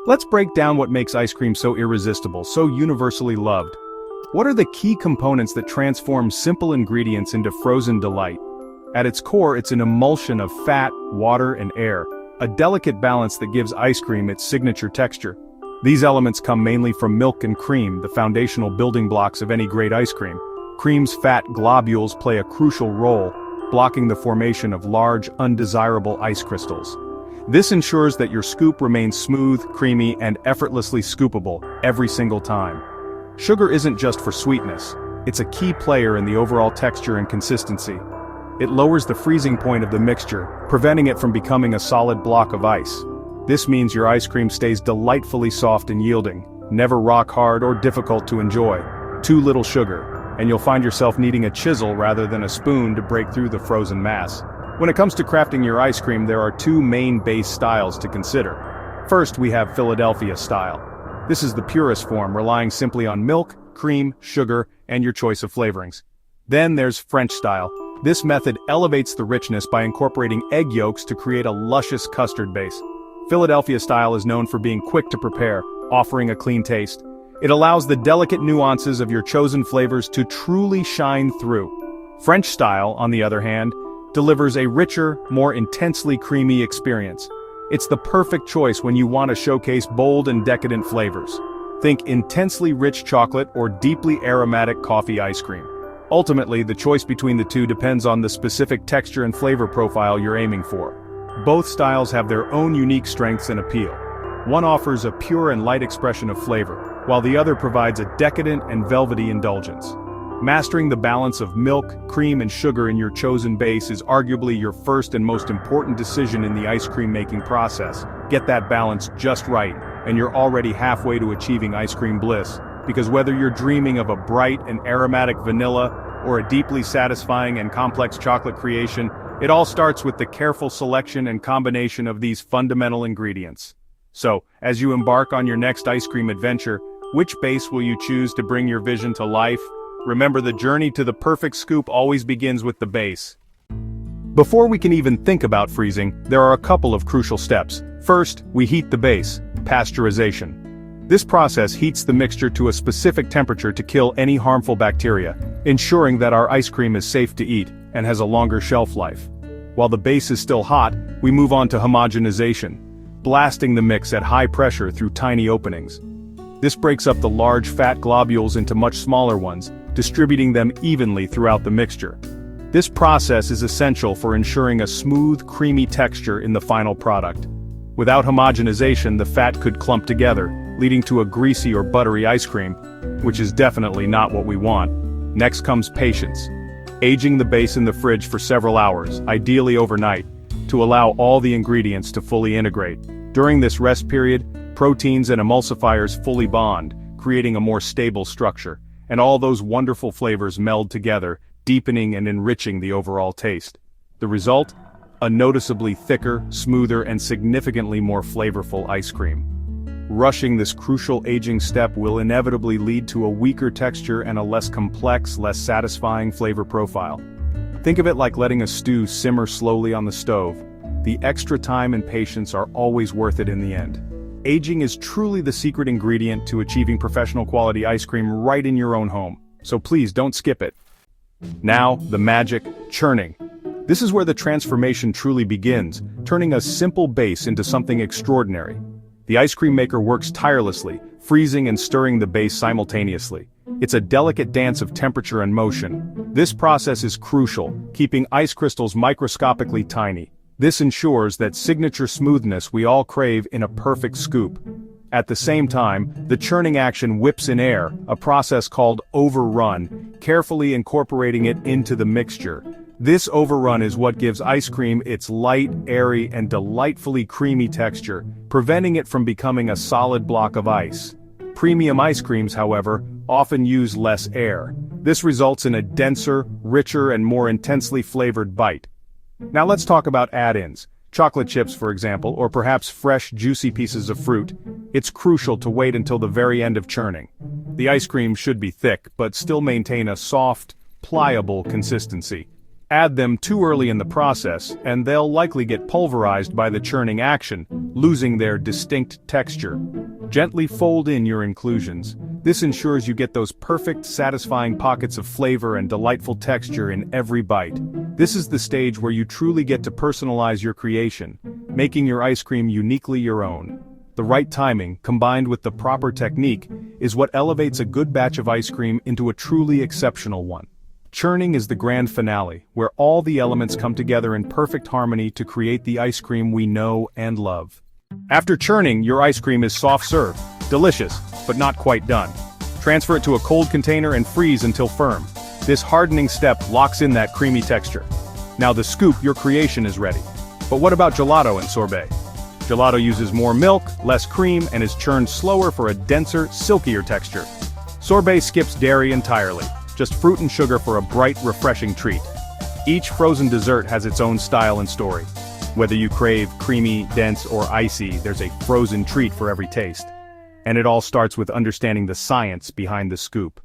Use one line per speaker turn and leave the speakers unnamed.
Let's break down what makes ice cream so irresistible, so universally loved. What are the key components that transform simple ingredients into frozen delight? At its core, it's an emulsion of fat, water, and air, a delicate balance that gives ice cream its signature texture. These elements come mainly from milk and cream, the foundational building blocks of any great ice cream. Cream's fat globules play a crucial role, blocking the formation of large, undesirable ice crystals. This ensures that your scoop remains smooth, creamy, and effortlessly scoopable every single time. Sugar isn't just for sweetness, it's a key player in the overall texture and consistency. It lowers the freezing point of the mixture, preventing it from becoming a solid block of ice. This means your ice cream stays delightfully soft and yielding, never rock hard or difficult to enjoy. Too little sugar, and you'll find yourself needing a chisel rather than a spoon to break through the frozen mass. When it comes to crafting your ice cream, there are two main base styles to consider. First, we have Philadelphia style. This is the purest form, relying simply on milk, cream, sugar, and your choice of flavorings. Then there's French style. This method elevates the richness by incorporating egg yolks to create a luscious custard base. Philadelphia style is known for being quick to prepare, offering a clean taste. It allows the delicate nuances of your chosen flavors to truly shine through. French style, on the other hand, delivers a richer, more intensely creamy experience. It's the perfect choice when you want to showcase bold and decadent flavors. Think intensely rich chocolate or deeply aromatic coffee ice cream. Ultimately, the choice between the two depends on the specific texture and flavor profile you're aiming for. Both styles have their own unique strengths and appeal. One offers a pure and light expression of flavor, while the other provides a decadent and velvety indulgence. Mastering the balance of milk, cream, and sugar in your chosen base is arguably your first and most important decision in the ice cream making process. Get that balance just right, and you're already halfway to achieving ice cream bliss. Because whether you're dreaming of a bright and aromatic vanilla, or a deeply satisfying and complex chocolate creation, it all starts with the careful selection and combination of these fundamental ingredients. So, as you embark on your next ice cream adventure, which base will you choose to bring your vision to life? Remember, the journey to the perfect scoop always begins with the base. Before we can even think about freezing, there are a couple of crucial steps. First, we heat the base, pasteurization. This process heats the mixture to a specific temperature to kill any harmful bacteria, ensuring that our ice cream is safe to eat and has a longer shelf life. While the base is still hot, we move on to homogenization, blasting the mix at high pressure through tiny openings. This breaks up the large fat globules into much smaller ones, distributing them evenly throughout the mixture. This process is essential for ensuring a smooth, creamy texture in the final product. Without homogenization, the fat could clump together, leading to a greasy or buttery ice cream, which is definitely not what we want. Next comes patience. Aging the base in the fridge for several hours, ideally overnight, to allow all the ingredients to fully integrate. During this rest period, proteins and emulsifiers fully bond, creating a more stable structure, and all those wonderful flavors meld together, deepening and enriching the overall taste. The result? A noticeably thicker, smoother, and significantly more flavorful ice cream. Rushing this crucial aging step will inevitably lead to a weaker texture and a less complex, less satisfying flavor profile. Think of it like letting a stew simmer slowly on the stove. The extra time and patience are always worth it in the end. Aging is truly the secret ingredient to achieving professional quality ice cream right in your own home, so please don't skip it. Now, the magic, churning. This is where the transformation truly begins, turning a simple base into something extraordinary. The ice cream maker works tirelessly, freezing and stirring the base simultaneously. It's a delicate dance of temperature and motion. This process is crucial, keeping ice crystals microscopically tiny. This ensures that signature smoothness we all crave in a perfect scoop. At the same time, the churning action whips in air, a process called overrun, carefully incorporating it into the mixture. This overrun is what gives ice cream its light, airy, and delightfully creamy texture, preventing it from becoming a solid block of ice. Premium ice creams, however, often use less air. This results in a denser, richer, and more intensely flavored bite. Now let's talk about add-ins. Chocolate chips, for example, or perhaps fresh, juicy pieces of fruit. It's crucial to wait until the very end of churning. The ice cream should be thick, but still maintain a soft, pliable consistency. Add them too early in the process, and they'll likely get pulverized by the churning action, losing their distinct texture. Gently fold in your inclusions. This ensures you get those perfect, satisfying pockets of flavor and delightful texture in every bite. This is the stage where you truly get to personalize your creation, making your ice cream uniquely your own. The right timing, combined with the proper technique, is what elevates a good batch of ice cream into a truly exceptional one. Churning is the grand finale, where all the elements come together in perfect harmony to create the ice cream we know and love. After churning, your ice cream is soft serve, delicious, but not quite done. Transfer it to a cold container and freeze until firm. This hardening step locks in that creamy texture. Now the scoop, your creation is ready. But what about gelato and sorbet? Gelato uses more milk, less cream, and is churned slower for a denser, silkier texture. Sorbet skips dairy entirely, just fruit and sugar for a bright, refreshing treat. Each frozen dessert has its own style and story. Whether you crave creamy, dense, or icy, there's a frozen treat for every taste. And it all starts with understanding the science behind the scoop.